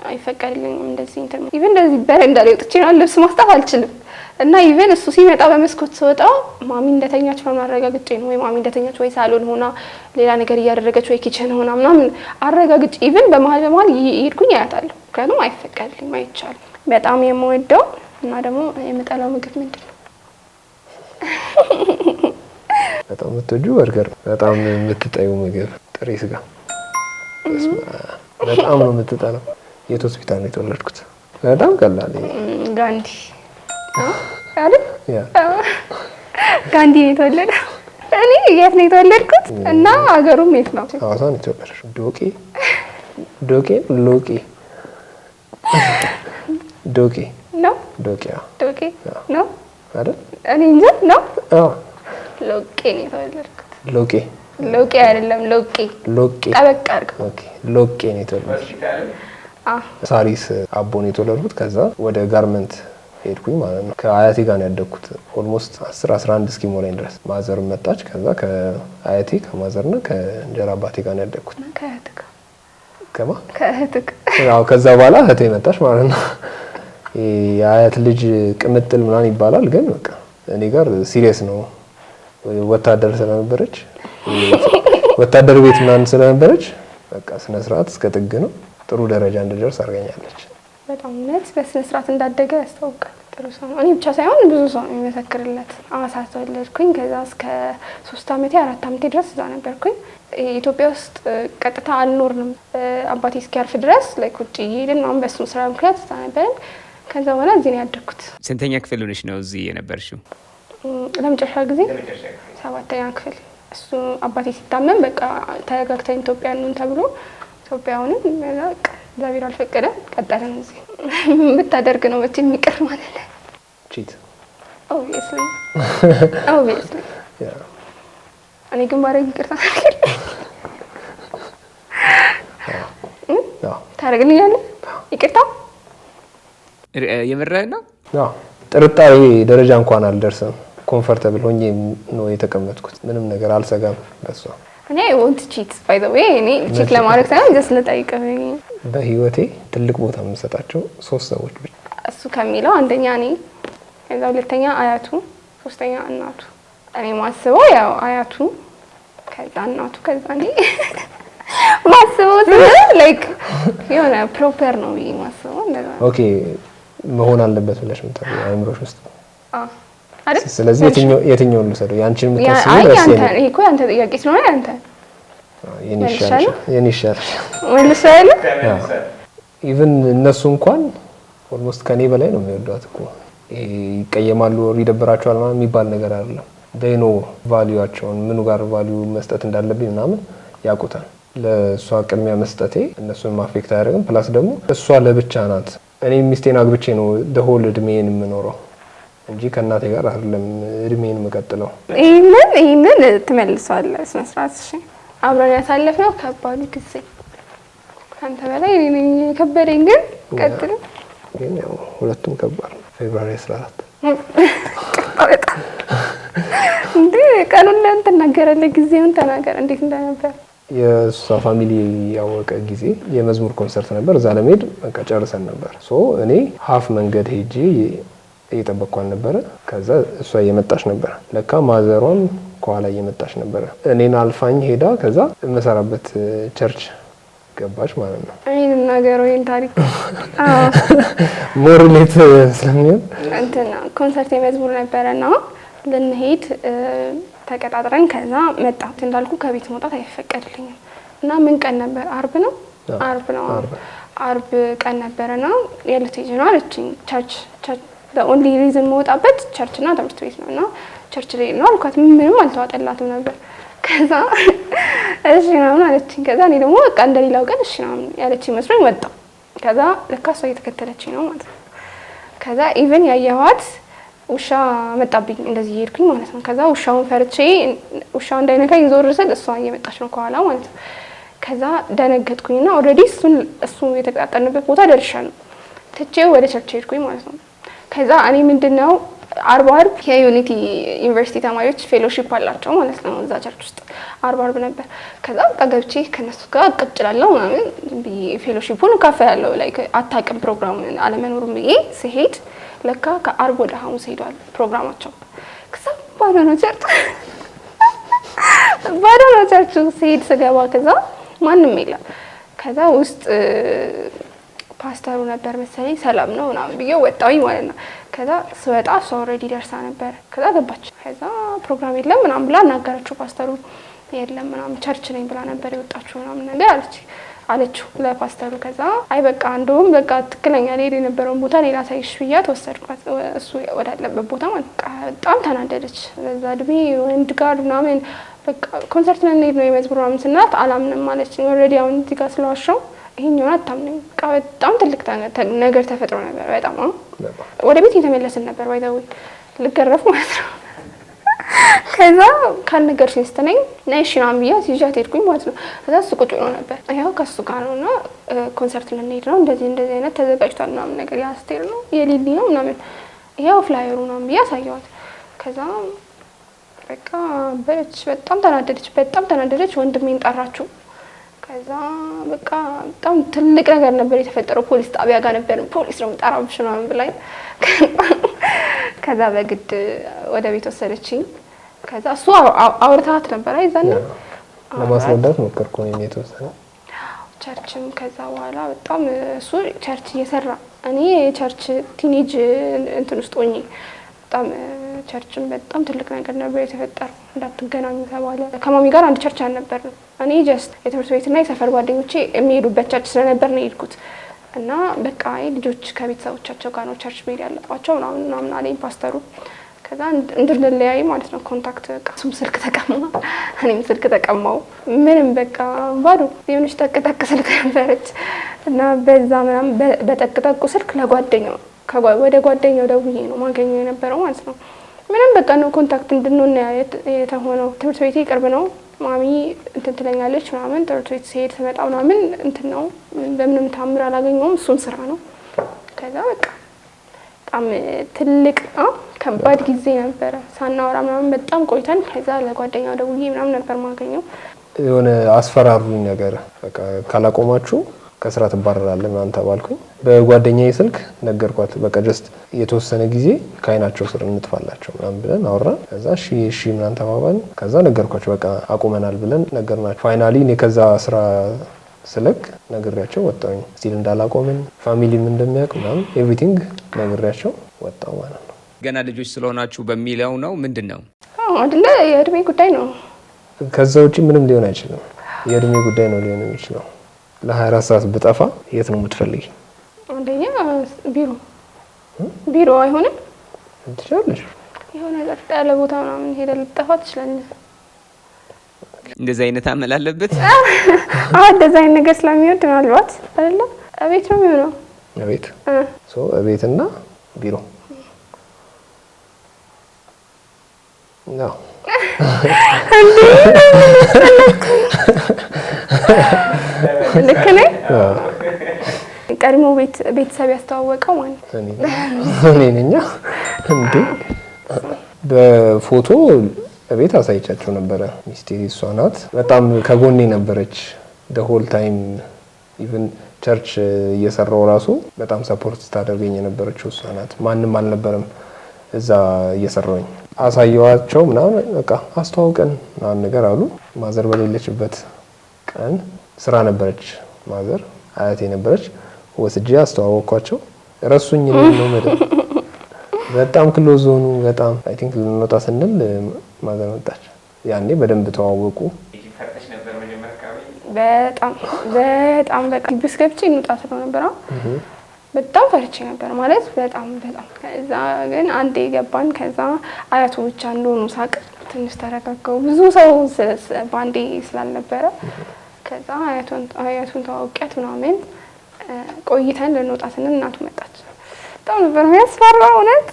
S1: አይፈቀድልኝም እንደዚህ እንትን ኢቭን እንደዚህ በረንዳ ላይ ወጥቼ ነው ልብስ ማስጣት አልችልም። እና ኢቭን እሱ ሲመጣ በመስኮት ስወጣ ማሚ እንደተኛች ነው አረጋግጬ ነው ወይ ማሚ እንደተኛች ወይ ሳሎን ሆና ሌላ ነገር እያደረገች ወይ ኪችን ሆና ምናምን አረጋግጬ ኢቭን በመሀል ይሄድኩኝ አያታለሁ። ምክንያቱም አይፈቀድልኝም አይቻልም። በጣም የምወደው እና ደግሞ የምጠላው ምግብ ምንድን ነው?
S2: በጣም የምትወጂው በርገር፣ በጣም የምትጠይው ምግብ ጥሬ ስጋ። በጣም ነው የምትጠላው። የት ሆስፒታል ነው የተወለድኩት? በጣም ቀላል
S1: ጋንዲ አይደል? ጋንዲ ነው የተወለደው። እኔ የት ነው የተወለድኩት እና ሀገሩም የት ነው?
S2: ሐዋሳ ነው የተወለድኩት። ዶቄ ነው አይደል? እኔ እንጃ ነው። ሎቄ ነው የተወለድኩት። ሎቄ አይደለም ሎቄ ጠበቅ አድርገው። ሎቄ ነው የተወለድኩት። ሳሪስ አቦ ነው የተወለድኩት። ከዛ ወደ ጋርመንት ሄድኩኝ ማለት ነው። ከአያቴ ጋር ነው ያደግኩት ኦልሞስት 10-11 እስኪሞላኝ ድረስ። ማዘር መጣች። ከዛ ከአያቴ ከማዘርና ከእንጀራ አባቴ ጋር ነው ያደግኩት። ከዛ በኋላ እህቴ መጣች ማለት ነው። የአያት ልጅ ቅምጥል ምናምን ይባላል። ግን በቃ እኔ ጋር ሲሪየስ ነው። ወታደር ስለነበረች ወታደር ቤት ምናምን ስለነበረች በቃ ስነ ስርዓት እስከ ጥግ ነው። ጥሩ ደረጃ እንድደርስ አድርገኛለች። በጣም ነት በስነ ስርዓት እንዳደገ ያስታውቃል። ጥሩ ሰው ነው። እኔ ብቻ ሳይሆን ብዙ ሰው የሚመሰክርለት። ሐዋሳ ተወለድኩኝ። ከዛ እስከ 3 አመቴ 4 አመቴ ድረስ እዛ ነበርኩኝ። ኢትዮጵያ ውስጥ ቀጥታ አልኖርንም። አባቴ እስኪያርፍ ድረስ ውጭ እየሄድን ምናምን በሱ ስራ ምክንያት እዛ ነበርን። ከዛ በኋላ እዚህ ነው ያደግኩት።
S3: ስንተኛ ክፍል ሆነሽ ነው እዚህ የነበርሽው?
S1: ለመጨረሻ ጊዜ 7ኛ ክፍል። እሱ አባቴ ሲታመም በቃ ተረጋግተን ኢትዮጵያ ነን ተብሎ ኢትዮጵያውንም በቃ እግዚአብሔር አልፈቀደም ቀጠለን። እዚህ ብታደርግ ነው መቼ የሚቀር ማለት ነው።
S2: ቺት
S1: ኦብቪየስሊ እኔ ግን ባረግ ይቅርታ ታደርግልኛለህ? ይቅርታ
S3: የምርህ ነው?
S2: ጥርጣሬ ደረጃ እንኳን አልደርስም። ኮምፎርታብል ሆኜ ነው የተቀመጥኩት። ምንም ነገር አልሰጋም በሷ። እኔ
S1: ወንት ቺት ባይ ዘ ዌይ እኔ ቺት ለማድረግ ሳይሆን ጀስት ልጠይቅህ።
S2: በህይወቴ ትልቅ ቦታ የምሰጣቸው 3 ሰዎች ብቻ። እሱ
S1: ከሚለው አንደኛ እኔ፣ ከዛ ሁለተኛ አያቱ፣ ሶስተኛ እናቱ። እኔ ማስበው ያው አያቱ፣ ከዛ እናቱ፣ ከዛ እኔ ማስበው ላይክ የሆነ ፕሮፐር ነው ብዬ ማስበው እንደዛ።
S2: ኦኬ መሆን አለበት ብለሽ የምታውቂው አይምሮሽ ውስጥ?
S1: አይደል?
S2: ስለዚህ የትኛውን ልሰደው? ያንቺን የምታስበው
S1: አይ ያንተ እኮ ያንተ ጥያቄ ስለሆነ ያንተ
S2: የኔ ይሻላል። ኢቭን እነሱ እንኳን ኦልሞስት ከኔ በላይ ነው የሚወዷት እኮ። ይቀየማሉ፣ ይደብራቸዋል ምናምን የሚባል ነገር አይደለም። ዴኖ ቫልዩአቸውን ምኑ ጋር ቫልዩ መስጠት እንዳለብኝ ምናምን ያውቁታል። ለእሷ ቅድሚያ መስጠቴ እነሱን ማፌክት አያደርግም። ፕላስ ደግሞ እሷ ለብቻ ናት። እኔ ሚስቴን አግብቼ ነው ደሆል እድሜን የምኖረው እንጂ ከእናቴ ጋር አይደለም እድሜን የምቀጥለው።
S1: ይሄንን ትመልሰዋለህ ስነ ስርዓት። እሺ አብረን ያሳለፍነው ከባዱ ጊዜ ካንተ በላይ እኔ ነኝ የከበደኝ። ግን ቀጥል።
S2: ግን ያው ሁለቱም ከባድ ነው። ፌብሩዋሪ 14
S1: እንዴ ቀኑን ለምን ተናገረልህ? ጊዜውን ተናገር እንዴት እንደነበር።
S2: የሷ ፋሚሊ ያወቀ ጊዜ የመዝሙር ኮንሰርት ነበር። እዛ ለመሄድ በቃ ጨርሰን ነበር። እኔ ሀፍ መንገድ ሄጄ እየጠበቅኳት ነበረ። ከዛ እሷ እየመጣች ነበር። ለካ ማዘሯም ከኋላ እየመጣች ነበረ። እኔን አልፋኝ ሄዳ ከዛ የምሰራበት ቸርች ገባች ማለት ነው።
S1: አይን ነገር ወይን ታሪክ
S2: ሞርሌት ስለሚሆን
S1: እንትና ኮንሰርት የመዝሙር ነበረና ልንሄድ ተቀጣጥረን ከዛ መጣ። እንዳልኩ ከቤት መውጣት አይፈቀድልኝም እና ምን ቀን ነበር? አርብ ነው። አርብ ቀን ነበረና የልትሄጂ ነው አለችኝ። ቸርች ኦንሊ ሪዝን መውጣበት ቸርችና ትምህርት ቤት ነውና ቸርች ላይ ነው አልኳት። ምንም አልተዋጠላትም ነበር። ከዛ እሺ ምናምን አለችኝ። ከዛ እኔ ደግሞ በቃ እንደሌላው ቀን እሺ ምናምን ያለችኝ መስሎኝ ወጣሁ። ከዛ ለካ እሷ እየተከተለችኝ ነው ማለት ነው። ከዛ ኢቭን ያየኋት ውሻ መጣብኝ እንደዚህ እየሄድኩኝ ማለት ነው። ከዛ ውሻውን ፈርቼ ውሻው እንዳይነካኝ ዞር ስል እሷ እየመጣች ነው ከኋላ ማለት ነው። ከዛ ደነገጥኩኝና ኦልሬዲ እሱ የተቀጣጠልንበት ቦታ ደርሻለሁ። ትቼው ወደ ቸርች ሄድኩኝ ማለት ነው። ከዛ እኔ ምንድነው አርብ የዩኒቲ ዩኒቨርሲቲ ተማሪዎች ፌሎሺፕ አላቸው ማለት ነው እዛ ቸርች ውስጥ አርብ ነበር። ከዛ በቃ ገብቼ ከነሱ ጋር እቀጭላለሁ ምናምን ፌሎሺፑን ካፈያለሁ ላይ አታውቅም ፕሮግራሙን አለመኖሩን ብዬ ስሄድ ለካ ከአርብ ወደ ሐሙስ ሄዷል ፕሮግራማቸው። ከዛ ባዶ ነው ቸርቹ ስሄድ ስገባ ከዛ ማንም የለም። ከዛ ውስጥ ፓስተሩ ነበር መሰለኝ ሰላም ነው ምናምን ብዬ ወጣሁኝ ማለት ነው። ከዛ ስወጣ እሷ ኦልሬዲ ደርሳ ነበር። ከዛ ገባች። ከዛ ፕሮግራም የለም ምናምን ብላ አናገረችው ፓስተሩ። የለም ምናምን ቸርች ነኝ ብላ ነበር የወጣችው ምናምን ነገር አለችው ለፓስተሩ። ከዛ አይ በቃ እንደውም በቃ ትክክለኛ ልሄድ የነበረውን ቦታ ሌላ ሳይሽ ብያት ወሰድኳት እሱ ወዳለበት ቦታ ማለት ነው። በጣም ተናደደች። በዛ እድሜ ወንድ ጋር ምናምን በቃ ኮንሰርት ልንሄድ ነው የመዝሙር ምናምን ስናት አላምንም አለችኝ። ኦልሬዲ አሁን እዚህ ጋር ስለዋሻው ይሄኛውን አታምነኝ። በቃ በጣም ትልቅ ነገር ተፈጥሮ ነበር። በጣም ወደ ቤት እየተመለስን ነበር ባይዘው ልገረፍ ማለት ነው። ከዛ ካልነገርሽኝ ስትነኝ ነይ እሺ ምናምን ብዬሽ ይዣት ሄድኩኝ ማለት ነው። ከዛ እሱ ቁጭ ብሎ ነበር። ያው ከሱ ጋር ነውና ኮንሰርት ልንሄድ ነው እንደዚህ አይነት ተዘጋጅቷል ምናምን ነገር ያስቴር ነው የሊሊ ነው ምናምን ያው ፍላየሩ ምናምን ብዬሽ አሳየኋት። ከዛ በቃ በጣም ተናደደች። ወንድሜን ጠራችው። ከዛ በቃ በጣም ትልቅ ነገር ነበር የተፈጠረው። ፖሊስ ጣቢያ ጋር ነበር። ፖሊስ ነው የምጠራብሽ ምናምን ብላኝ ከዛ በግድ ወደ ቤት ወሰደችኝ። ከዛ እሱ አውርታት ነበር አይዛና
S2: ለማስረዳት ሞከርኩ ነው የተወሰነ
S1: ቸርችም። ከዛ በኋላ በጣም እሱ ቸርች እየሰራ እኔ ቸርች ቲኔጅ እንትን ውስጥ ሆኜ በጣም ቸርችም በጣም ትልቅ ነገር ነበር የተፈጠረው። እንዳትገናኙ ተባለ። ከማሚ ጋር አንድ ቸርች አልነበርንም። እኔ ጀስት የትምህርት ቤትና የሰፈር ጓደኞቼ የሚሄዱበት ቸርች ስለነበር ነው የሄድኩት። እና በቃ ልጆች ከቤተሰቦቻቸው ጋር ነው ቸርች መሄድ ያለባቸው ምናምን አለኝ ፓስተሩ። ከዛ እንድንለያይ ማለት ነው ኮንታክት በቃ እሱም ስልክ ተቀማ እኔም ስልክ ተቀማው። ምንም በቃ ባዶ የሆነች ጠቅጠቅ ስልክ ነበረች እና በዛ ምናምን በጠቅጠቁ ስልክ ለጓደኛው ወደ ጓደኛው ደውዬ ነው ማገኘው የነበረው ማለት ነው። ምንም በቃ ነው ኮንታክት እንድንሆን የተሆነው። ትምህርት ቤቴ ቅርብ ነው። ማሚ እንትን ትለኛለች ምናምን ትምህርት ቤት ስሄድ ስመጣ ምናምን እንትን ነው በምንም ታምር አላገኘውም። እሱም ስራ ነው። ከዛ በቃ በጣም ትልቅ ከባድ ጊዜ ነበረ። ሳናወራ ምናምን በጣም ቆይተን ከዛ ለጓደኛው ደውዬ ምናምን ነበር ማገኘው።
S2: የሆነ አስፈራሩኝ ነገር በቃ ካላቆማችሁ ከስራ ትባረራለህ ምናምን ተባልኩኝ። በጓደኛዬ ስልክ ነገርኳት። በቃ ጀስት የተወሰነ ጊዜ ከአይናቸው ስር እንጥፋላቸው ምናምን ብለን አወራን። ከዛ እሺ ምናምን ተባባልን። ከዛ ነገርኳቸው በቃ አቁመናል ብለን ነገርናቸው። ፋይናሊ እኔ ከዛ ስራ ስለቅ ነግሬያቸው ወጣሁኝ። ስቲል እንዳላቆምን ፋሚሊም እንደሚያውቅ ምናምን ኤቭሪቲንግ ነግሬያቸው ወጣሁ ማለት ነው።
S3: ገና ልጆች ስለሆናችሁ በሚለው ነው ምንድን ነው
S1: አይደለ? የእድሜ ጉዳይ ነው።
S2: ከዛ ውጪ ምንም ሊሆን አይችልም። የእድሜ ጉዳይ ነው ሊሆን የሚችለው። ለ24 ሰዓት ብጠፋ የት ነው የምትፈልጊ?
S1: አንደኛ ቢሮ አይሆንም።
S2: ትችላለሽ።
S1: የሆነ ጸጥ ያለ ቦታ ምናምን ሄደህ ልትጠፋ ትችላለህ።
S3: እንደዚህ አይነት አመል አለበት።
S1: እንደዚህ አይነት ነገር ስለሚወድ ምናልባት አይደለ? እቤት ነው የሚሆነው።
S2: እቤት እቤትና ቢሮ ነው።
S1: ልክ ነኝ። ቀድሞ ቤተሰብ ያስተዋወቀው ማለት
S2: እኔ ነኝ እንዴ? በፎቶ ቤት አሳይቻቸው ነበረ። ሚስቴ እሷ ናት። በጣም ከጎኔ ነበረች the whole time even ቸርች እየሰራው ራሱ በጣም ሰፖርት ታደርገኝ የነበረችው እሷ ናት። ማንም አልነበረም እዛ እየሰራውኝ። አሳየዋቸው ምናምን በቃ አስተዋውቀን ምናምን ነገር አሉ። ማዘር በሌለችበት ቀን ስራ ነበረች ማዘር፣ አያቴ ነበረች። ወስጄ አስተዋወቅኳቸው። ረሱኝ ነው ማለት በጣም ክሎዝ ሆኑ። በጣም አይ ቲንክ ልንወጣ ስንል ማዘር መጣች። ያኔ በደንብ ተዋወቁ።
S1: በጣም በቃ ብስገብቼ እንውጣ ስለው ነበር። በጣም ፈርቼ ነበር ማለት በጣም ከዛ ግን አንዴ ገባን። ከዛ አያቱ ብቻ እንደሆኑ ሳቅ ትንሽ ተረጋጋው። ብዙ ሰው ባንዴ ስላልነበረ ከዛ አያቱን ተዋውቂያት ምናምን ቆይተን ልንወጣ ስንል እናቱ መጣች። በጣም ነበር የሚያስፈራው እውነት።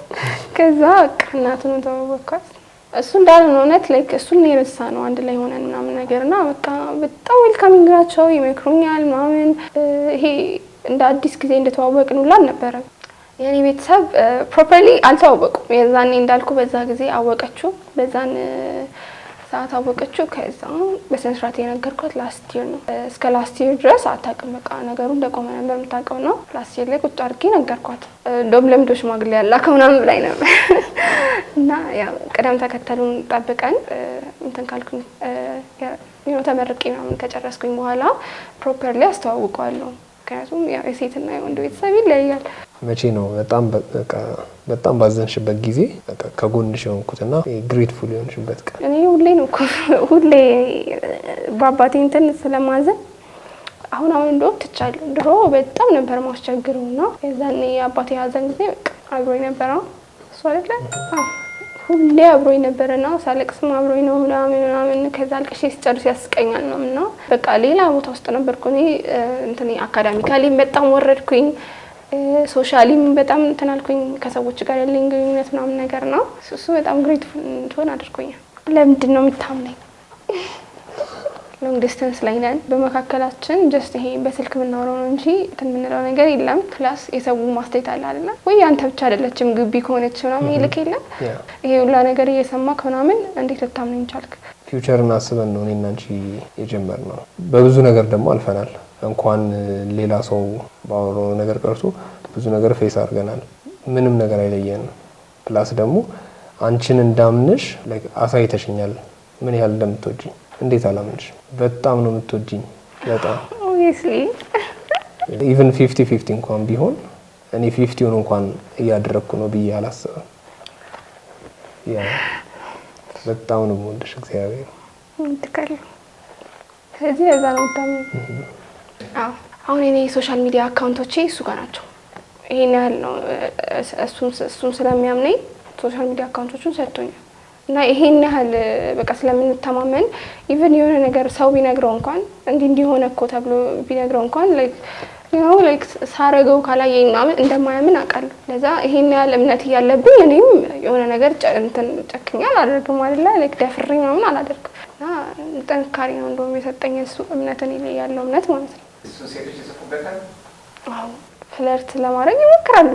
S1: ከዛ በቃ እናቱን ተዋወቅኳት። እሱ እንዳለን እውነት ላይክ እሱን የበሳ ነው አንድ ላይ ሆነን ምናምን ነገርና በቃ በጣም ዌልካሚንግ ናቸው። ይመክሩኛል ምናምን። ይሄ እንደ አዲስ ጊዜ እንደተዋወቅን ሁላ አልነበረም። የኔ ቤተሰብ ፕሮፐርሊ አልተዋወቁም። የዛኔ እንዳልኩ በዛ ጊዜ አወቀችው፣ በዛን ሰዓት አወቀችው። ከዛ በስነ ስርዓት የነገርኳት ላስት ይር ነው። እስከ ላስት ይር ድረስ አታውቅም። በቃ ነገሩ እንደቆመ ነበር የምታውቀው ነው። ላስት ይር ላይ ቁጭ አድርጌ ነገርኳት። እንደውም ለምዶ ሽማግሌ ያላከው ምናምን ብላኝ ነበር። እና ያው ቅደም ተከተሉን ጠብቀን እንትን ካልኩኝ ተመርቄ ምናምን ከጨረስኩኝ በኋላ ፕሮፐርሊ አስተዋውቀዋለሁ። ምክንያቱም ያው የሴትና የወንድ ቤተሰብ ይለያል።
S2: መቼ ነው በጣም ባዘንሽበት ጊዜ ከጎንሽ የሆንኩትና ግሬትፉል የሆንሽበት ቀን?
S1: እኔ ሁሌ በአባቴ እንትን ስለማዘን አሁን እንደውም ትቻለሁ። ድሮ በጣም ነበር ማስቸግረውና የዛኔ አባቴ ያዘን ጊዜ በቃ አብሮኝ ነበር። እሱ አይደለ ሁሌ አብሮኝ ነበርና ሳለቅስም አብሮኝ ነው ምናምን። ከዛ አልቅሼ ሲጨርስ ያስቀኛል ነውና በቃ ሌላ ቦታ ውስጥ ነበርኩ እኔ። እንትን አካዳሚካሊም በጣም ወረድኩኝ፣ ሶሻሊም በጣም እንትን አልኩኝ። ከሰዎች ጋር ያለኝ ግንኙነት ምናምን ነገር ነው እሱ በጣም ግሬትፉል እንድሆን አድርጎኛል። ለምንድን ነው የምታምነኝ? ሎንግ ዲስታንስ ላይ ነን። በመካከላችን ጀስት ይሄ በስልክ የምናወራው ነው እንጂ እንትን የምንለው ነገር የለም። ፕላስ የሰው ማስተያየት አለ አይደለ ወይ? አንተ ብቻ አይደለችም ግቢ ከሆነች ምናምን ይልክ የለም። ይሄ ሁላ ነገር እየሰማክ ምናምን እንዴት ልታምነኝ ቻልክ?
S2: ፊውቸርን አስበን ነው እኔና አንቺ የጀመርነው። በብዙ ነገር ደግሞ አልፈናል። እንኳን ሌላ ሰው ባወራው ነገር ቀርቶ ብዙ ነገር ፌስ አድርገናል። ምንም ነገር አይለየንም። ፕላስ ደግሞ አንቺን እንዳምንሽ አሳይተሽኛል ምን ያህል እንደምትወጂኝ። እንዴት አላምንሽ? በጣም ነው የምትወጂኝ። በጣም
S1: ኦብቪየስሊ
S2: ኢቭን 50-50 እንኳን ቢሆን እኔ 50ውን እንኳን እያደረኩ ነው ብዬ አላስብም። ያ በጣም ነው የምወድሽ። እግዚአብሔር
S1: እንትከለ ስለዚህ እዛ ነው ታምን። አሁን እኔ ሶሻል ሚዲያ አካውንቶቼ እሱ ጋር ናቸው። ይሄን ያህል ነው እሱን ስለሚያምነኝ ሶሻል ሚዲያ አካውንቶቹን ሰጥቶኛል። እና ይሄን ያህል በቃ ስለምንተማመን ኢቭን የሆነ ነገር ሰው ቢነግረው እንኳን እንዲሆነ እኮ ተብሎ ቢነግረው እንኳን ላይክ ሳረገው ካላየኝ ምናምን እንደማያምን አውቃለሁ። ለዛ ይሄን ያህል እምነት እያለብኝ እኔም የሆነ ነገር እንትን ጨክኛ አላደርግም አይደለ? ላይክ ደፍሬ ምናምን አላደርግም። እና ጥንካሬ ነው እንደውም የሰጠኝ እሱ እምነትን ያለው እምነት ማለት ነው።
S3: እሱ ሴቶች ይጽፉበታል።
S1: አዎ ፍለርት ለማድረግ ይሞክራሉ።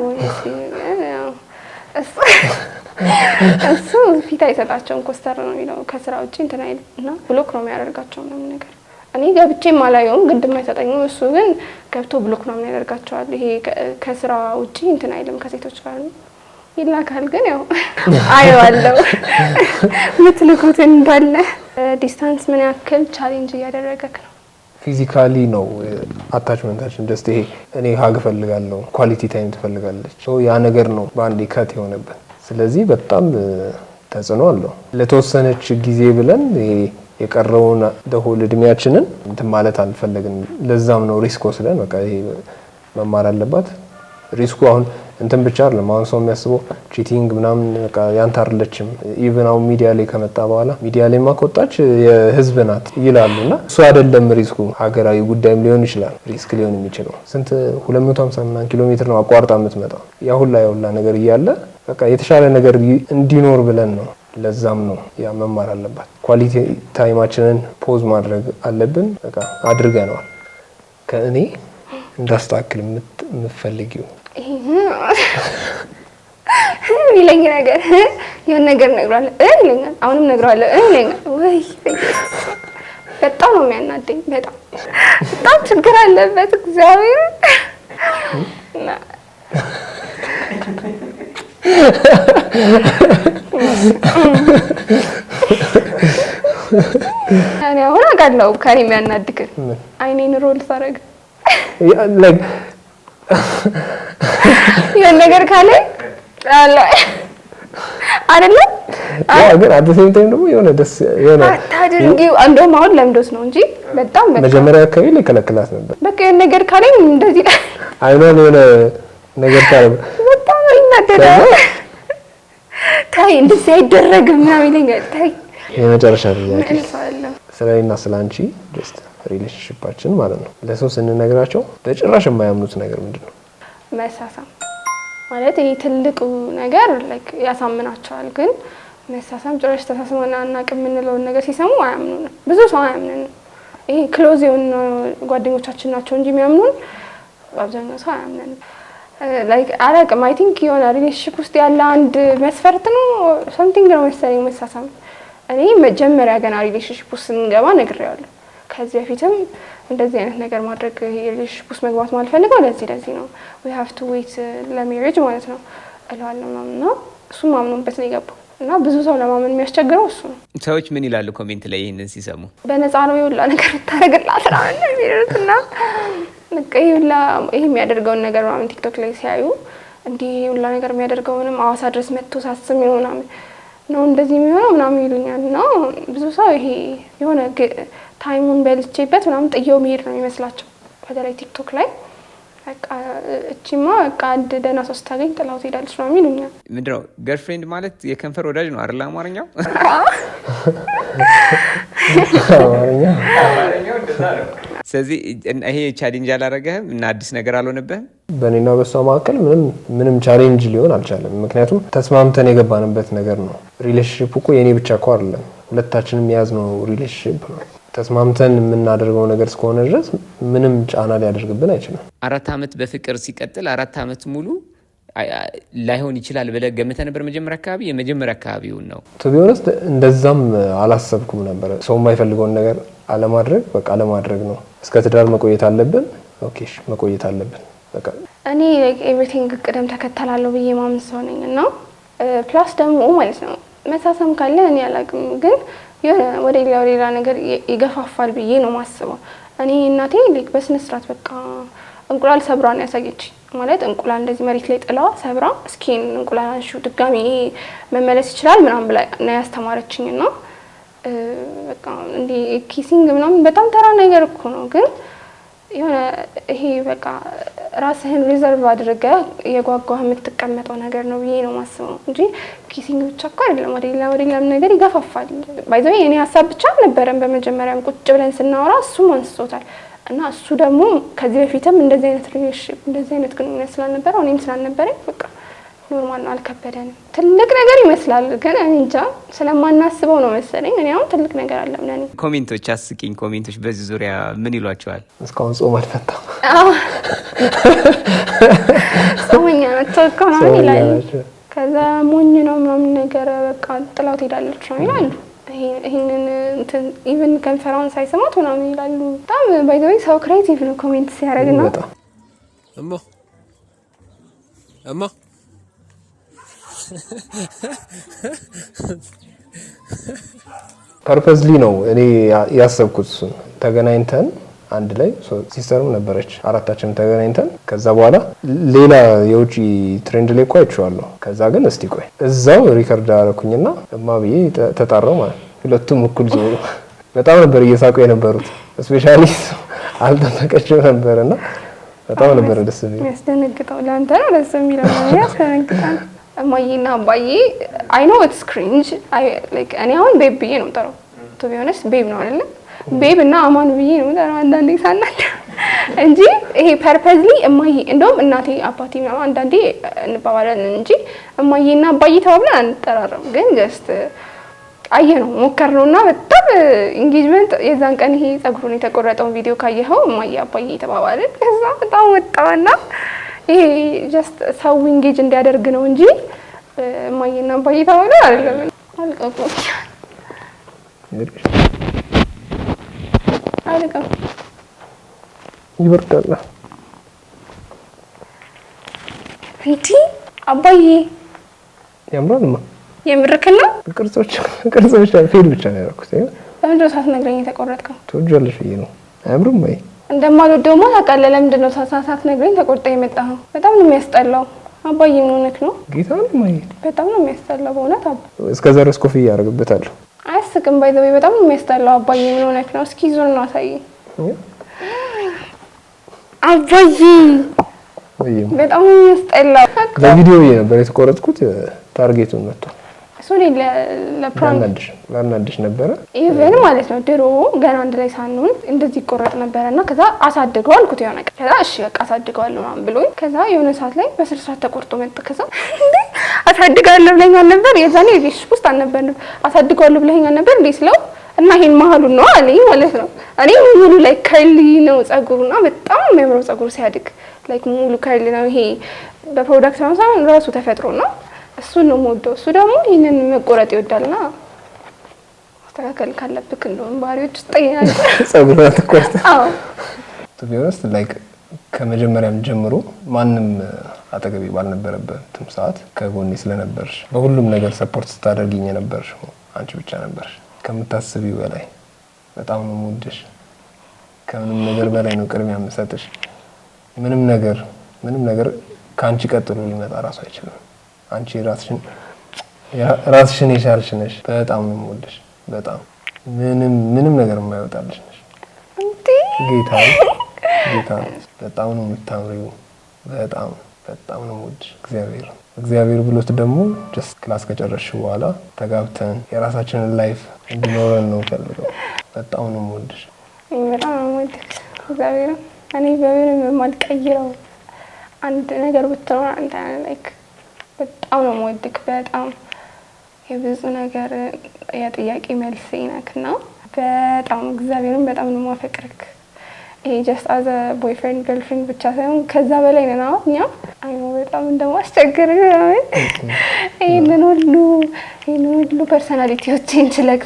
S1: እሱ ፊት አይሰጣቸውም። ኮስተር ነው የሚለው ከስራ ውጪ እንትን አይልም እና ብሎክ ነው የሚያደርጋቸው ምናምን ነገር። እኔ ገብቼም አላየውም ግድም አይሰጠኝም። እሱ ግን ገብቶ ብሎክ ነው የሚያደርጋቸዋል። ይሄ ከስራ ውጪ እንትን አይልም ከሴቶች ጋር ይላካል። ግን ያው አየዋለሁ ምትልኩት እንዳለ። ዲስታንስ ምን ያክል ቻሌንጅ እያደረገክ ነው?
S2: ፊዚካሊ ነው አታችመንታችን። ጀስት ይሄ እኔ ሀግ ፈልጋለሁ፣ ኳሊቲ ታይም ትፈልጋለች። ያ ነገር ነው በአንዴ ከት የሆነበት። ስለዚህ በጣም ተጽዕኖ አለው። ለተወሰነች ጊዜ ብለን የቀረውን ደሆል እድሜያችንን እንትን ማለት አልፈለግን። ለዛም ነው ሪስክ ወስደን በቃ ይሄ መማር አለባት። ሪስኩ አሁን እንትን ብቻ አይደለም። አሁን ሰው የሚያስበው ቺቲንግ ምናምን በቃ ያንተ አይደለችም። ኢቭን አሁን ሚዲያ ላይ ከመጣ በኋላ ሚዲያ ላይ ማቆጣች የህዝብ ናት ይላሉና እሱ አይደለም ሪስኩ። ሀገራዊ ጉዳይም ሊሆን ይችላል ሪስክ ሊሆን የሚችለው። ስንት 250 ኪሎ ሜትር ነው አቋርጣ የምትመጣው። ያ ሁላ ነገር እያለ በቃ የተሻለ ነገር እንዲኖር ብለን ነው። ለዛም ነው ያ መማር አለባት። ኳሊቲ ታይማችንን ፖዝ ማድረግ አለብን። በቃ አድርገናል። ከእኔ እንዳስተካክል የምትፈልጊው
S1: ይለኝ ነገር የሆነ ነገር ነግሯለሁ ይለኛል። አሁንም ነግሯለሁ ይለኛል። ወይ በጣም ነው የሚያናደኝ። በጣም ችግር አለበት እግዚአብሔር እና እኔ አሁን አውቃለሁ ከኔ የሚያናድግ አይኔን ሮል ሳረግ የሆነ ነገር ካለ አለ አይደለም
S2: ግን አጥተኝ ደግሞ የሆነ ደስ የሆነ
S1: አታድርጊው እንደውም አሁን ለምዶስ ነው እንጂ በጣም
S2: መጀመሪያ አካባቢ ላይ ከለከላት ነበር።
S1: በቃ የሆነ ነገር ካለኝ እንደዚህ
S2: አይኗን የሆነ ነገር ካለ
S1: በጣም ይናደዳል። ታይ እንደዚህ አይደረግም ምናምን ይለኛል። ታይ
S2: የመጨረሻ ጥያቄ ስለኔና ስለአንቺ ጀስት ሪሌሽንሺፓችን ማለት ነው ለሰው ስንነግራቸው በጭራሽ የማያምኑት ነገር ምንድነው?
S1: መሳሳም ማለት ይሄ ትልቁ ነገር ላይክ ያሳምናቸዋል። ግን መሳሳም ጭራሽ ተሳስመና አናውቅም የምንለውን ነገር ሲሰሙ አያምኑንም። ብዙ ሰው አያምኑንም። ይሄ ክሎዝ የሆኑ ጓደኞቻችን ናቸው እንጂ የሚያምኑን አብዛኛው ሰው አያምኑንም። ላይክ አላውቅም አይ ቲንክ የሆነ ሪሌሽንሺፕ ውስጥ ያለ አንድ መስፈርት ነው ሰምቲንግ ነው መሰለኝ መሳሳም። እኔ መጀመሪያ ገና ሪሌሽንሺፕ ውስጥ ስንገባ ነግሬዋለሁ። ከዚህ በፊትም እንደዚህ አይነት ነገር ማድረግ ሪሌሽንሺፕ ውስጥ መግባት ማልፈልገው ለዚህ ነው we have to wait ለሜሪጅ ማለት ነው እላለሁ ነው እሱም አምኖበት ነው የገባው። እና ብዙ ሰው ለማመን የሚያስቸግረው እሱ ነው።
S3: ሰዎች ምን ይላሉ ኮሜንት ላይ ይሄንን ሲሰሙ?
S1: በነፃ ነው ይውላ ነገር ታረጋግላስ ነው የሚሉትና ይሄ የሚያደርገውን ነገር ማለት ቲክቶክ ላይ ሲያዩ እንዴ ይውላ ነገር የሚያደርገውንም አዋሳ ድረስ መጥቶ ሳስም ይሆናል ነው እንደዚህ የሚሆነው ምናምን ይሉኛል። እና ብዙ ሰው ይሄ የሆነ ታይሙን በልቼበት ምናምን ጥየው መሄድ ነው የሚመስላቸው በተለይ ቲክቶክ ላይ በቃ እቺማ በቃ አንድ ደህና ሰው ስታገኝ ጥላው ትሄዳለች ነው የሚሉኛል።
S3: ምንድነው ገርልፍሬንድ ማለት የከንፈር ወዳጅ ነው አይደል? አማርኛው ስለዚህ ይሄ ቻሌንጅ አላረገህም እና አዲስ ነገር አልሆነብህም?
S2: በእኔና በሷ መካከል ምንም ቻሌንጅ ሊሆን አልቻለም። ምክንያቱም ተስማምተን የገባንበት ነገር ነው። ሪሌሽንሺፕ እኮ የኔ ብቻ እኮ አይደለም ሁለታችንም የያዝነው ሪሌሽንሺፕ ነው። ተስማምተን የምናደርገው ነገር እስከሆነ ድረስ ምንም ጫና ሊያደርግብን አይችልም።
S3: 4 አመት በፍቅር ሲቀጥል 4 አመት ሙሉ ላይሆን ይችላል ብለህ ገምተህ ነበር? የመጀመሪያ አካባቢውን ነው
S2: ቱ ቢ ኦነስት እንደዛም አላሰብኩም ነበር። ሰው የማይፈልገውን ነገር አለማድረግ በቃ አለማድረግ ነው። እስከ ትዳር መቆየት አለብን። ኦኬ መቆየት አለብን በቃ። እኔ
S1: ኤቭሪቲንግ ቅደም ተከተላለሁ ብዬ ማምን ሰው ነኝ እና ፕላስ ደግሞ ማለት ነው መሳሳም ካለ እኔ አላውቅም ግን የሆነ ወደ ሌላ ነገር ይገፋፋል ብዬ ነው ማስበው። እኔ እናቴ ላይክ በስነ ስርዓት በቃ እንቁላል ሰብራ ነው ያሳየችኝ። ማለት እንቁላል እንደዚህ መሬት ላይ ጥላ ሰብራ እስኪን እንቁላል አንሺው ድጋሚ መመለስ ይችላል ምናምን ብላ ነው ያስተማረችኝ። እና በቃ እንዴ ኪሲንግ ምናምን በጣም ተራ ነገር እኮ ነው ግን የሆነ ይሄ በቃ ራስህን ሪዘርቭ አድርገህ የጓጓህ የምትቀመጠው ነገር ነው ብዬ ነው ማስበው እንጂ ኪሲንግ ብቻ እኮ አይደለም ወደ ሌላም ነገር ይገፋፋል። ባይ ዘ ዌይ እኔ ሀሳብ ብቻ አልነበረም በመጀመሪያም ቁጭ ብለን ስናወራ እሱም አንስቶታል። እና እሱ ደግሞ ከዚህ በፊትም እንደዚህ አይነት ሪሌሽንሺፕ እንደዚህ አይነት ግንኙነት ስላልነበረ እኔም ስላልነበረኝ በቃ ኖርማል ነው አልከበደንም። ትልቅ ነገር ይመስላል ግን እኔ እንጃ ስለማናስበው ነው መሰለኝ። እኔ አሁን ትልቅ ነገር አለም ለኔ።
S3: ኮሜንቶች አስቂኝ ኮሜንቶች በዚህ ዙሪያ ምን ይሏቸዋል?
S2: እስካሁን ጾም አልፈታም
S1: ጾመኛ ናቸው እኮ ነው ይላሉ። ከዛ ሞኝ ነው ምናምን ነገር በቃ ጥላው ትሄዳለች ነው ይላሉ። ይሄንን እንትን ኢቭን ኮንፈረንስ ሳይሰማት ምናምን ይላሉ። በጣም ባይ ዘ ዌይ ሰው ክሬቲቭ ነው ኮሜንት ሲያደርግ ነው።
S4: እማ
S2: ፐርፐዝሊ ነው እኔ ያሰብኩት። እሱን ተገናኝተን አንድ ላይ ሲስተርም ነበረች አራታችንም ተገናኝተን ከዛ በኋላ ሌላ የውጪ ትሬንድ ላይ እኮ አይቼዋለሁ። ከዛ ግን እስቲ ቆይ እዛው ሪከርድ አደረኩኝና እማ ብዬ ተጣራው ማለት ሁለቱም እኩል ዞሩ። በጣም ነበር እየሳቁ የነበሩት። ስፔሻሊ አልተፈቀችም ነበርና በጣም ነበር ደስ የሚለው።
S1: ያስደነግጣው ለአንተ ነው ደስ የሚለው ነው ያስደነግጣል። እማዬና አባዬ አይ ኖ ኢትስ ክሪንጅ ላይክ እኔ አሁን ቤብ ብዬ ነው የምጠራው። ቱ ቢ ኦነስት ቤብ ነው አይደል? ቤብ እና አማን ብዬ ነው የምጠራው አንዳንዴ ሳናድ እንጂ ይሄ ፐርፐዝሊ እማዬ እንደውም እናቴ አባቴ ምናምን አንዳንዴ እንባባላለን እንጂ እማዬና አባዬ ተባብለን አንጠራራም። ግን ጀስት አየነው ሞከርነውና በጣም ኢንጌጅመንት የዛን ቀን ይሄ ጸጉሩን የተቆረጠውን ቪዲዮ ካየኸው እማዬ አባዬ ተባባልን። ከዛ በጣም ወጣውና ይሄ ጀስት ሰው ኢንጌጅ እንዲያደርግ ነው እንጂ እማዬና አባዬ ተባለ አይደለም። አልቀቁም አልቀቁም
S2: ይበርዳል
S1: እንዴ አባዬ
S2: ያምራልማ።
S1: የምርክና
S2: ቅርጾች ፌል ብቻ ነው ያደረኩት።
S1: ለምንድን ነው ሳትነግረኝ የተቆረጥከው?
S2: ትወጃለሽ ብዬ ነው። አያምርም ወይ?
S1: እንደማልወደውማ ታውቃለህ። ለምንድን ነው ሳትነግረኝ ተቆርጠ የመጣኸው? በጣም ነው የሚያስጠላው። አባዬ ምን ሆነክ ነው?
S2: ጌታ ነው ማይ
S1: በጣም ነው የሚያስጠላው በእውነት አባ።
S2: እስከዛ ድረስ ኮፍያ ያደርግበታለሁ።
S1: አያስቅም። ባይ ዘ ወይ በጣም ነው የሚያስጠላው። አባዬ ምን ሆነክ ነው? እስኪ ዞር ነው አሳየኝ። አባዬ በጣም ነው የሚያስጠላው።
S2: በቪዲዮ ነበር የተቆረጥኩት። ታርጌቱን መጥቷል።
S1: ሶሪ ለፕራንክ
S2: ላናድሽ ነበረ።
S1: ኢቨን ማለት ነው ድሮ ገና አንድ ላይ ሳንሆን እንደዚህ ይቆረጥ ነበርና ከዛ አሳድገው አልኩት የሆነ ቀን። ከዛ እሺ በቃ አሳድገዋለሁ ምናምን ብሎኝ ከዛ የሆነ ሰዓት ላይ በስርዓት ተቆርጦ መጣ። ከዛ አሳድገዋለሁ ብለኸኛል ነበር የዛኔ ልጅ ውስጥ አልነበርንም። አሳድገዋለሁ ብለኸኛል ነበር እንዴ ስለው እና ይሄን መሀሉን ነው አለኝ ማለት ነው። እኔ ሙሉ ላይ ከርሊ ነው ጸጉሩና በጣም የሚያምረው ጸጉሩ ሲያድግ ላይክ ሙሉ ከርሊ ነው። ይሄ በፕሮዳክት ነው ሳይሆን ራሱ ተፈጥሮ ነው። እሱ ነው የምወደው። እሱ ደግሞ ይሄንን መቆረጥ ይወዳልና አስተካከል ካለብክ እንደውም ባሪዎች ጠይናል
S2: ጸጉሩን ተቆርጥ። አዎ ቱቢውስ ላይክ ከመጀመሪያም ጀምሮ ማንም አጠገቤ ባልነበረበትም ሰዓት ከጎኔ ስለነበርሽ በሁሉም ነገር ሰፖርት ስታደርጊኝ ነበርሽ። አንቺ ብቻ ነበርሽ። ከምታስቢው በላይ በጣም ነው የምወድሽ። ከምንም ነገር በላይ ነው ቅድሚያ የምሰጥሽ። ምንም ነገር ካንቺ ቀጥሎ ሊመጣ ራሱ አይችልም። አንቺ ራስሽን የቻልሽ ነሽ። በጣም ነው የምወድሽ። በጣም ምንም ነገር የማይወጣልሽ ነሽ። ጌታ በጣም ነው የምታምሪው። በጣም ነው የምወድሽ። እግዚአብሔር ብሎት ደግሞ ጀስት ክላስ ከጨረስሽ በኋላ ተጋብተን የራሳችንን ላይፍ እንድኖረን ነው ፈልገው። በጣም ነው የምወድሽ።
S1: በጣም ነው የምወድሽ። እግዚአብሔር እኔ በምንም የማልቀይረው አንድ ነገር ብትኖር አንተ ላይክ በጣም ነው የምወድክ። በጣም የብዙ ነገር የጥያቄ መልስ ነክና በጣም እግዚአብሔርን በጣም ነው የማፈቅርክ። ይሄ ጀስት አዘ ቦይፍሬንድ ገርልፍሬንድ ብቻ ሳይሆን ከዛ በላይ ነው። እኛ አይኖ በጣም እንደማስቸግር ይሄንን ሁሉ ፐርሰናሊቲዎችን ችለክ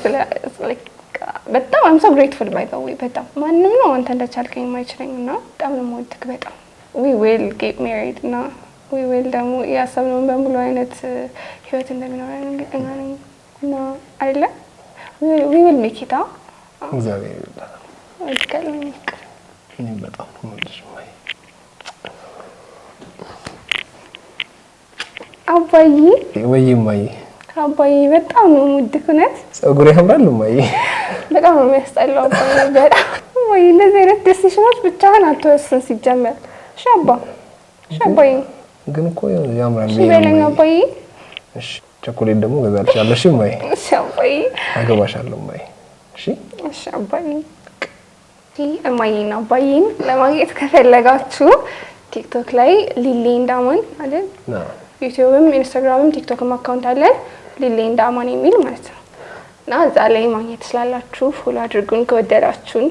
S1: በጣም I'm so grateful by the way። በጣም ማንም ነው አንተ እንደቻልከኝ የማይችለኝና በጣም ነው የምወድክ። በጣም we will get married እና we will ደግሞ ያሰብነውን በሙሉ አይነት ህይወት እንደሚኖረን እርግጠኛ ነኝ እና አይደለ we will make it out።
S2: እግዚአብሔር ይባርክ።
S1: ወድቀልኝ
S2: እኔ በጣም ነው የምወድሽ ማይ
S1: አባዬ።
S2: ወይ ማይ
S1: አባዬ በጣም ነው የምወድክ። እውነት
S2: ጸጉሬ ያምራል ማይ።
S1: በጣም ነው የሚያስጠላው አባዬ። በጣም ወይ እንደዚህ አይነት ዲሲሽኖች ብቻህን አትወስን ሲጀመር። እሺ አባዬ ግን
S2: እኮ ያምራል።
S1: እሺ በለኝ አባዬ።
S2: እሺ ቸኮሌት ደግሞ ገዛልሻለሁ። እሺ ማይ።
S1: እሺ አባዬ
S2: አገባሻለሁ ማይ።
S1: እሺ አባዬ። እማዬና አባዬን ለማግኘት ከፈለጋችሁ ቲክቶክ ላይ ሊሊ እንዳማን አይደል? ዩቲዩብም ኢንስታግራምም ቲክቶክም አካውንት አለን ሊሊ እንዳማን የሚል ማለት ነው። እና እዛ ላይ ማግኘት ስላላችሁ ፎሎ አድርጉን ከወደዳችሁን።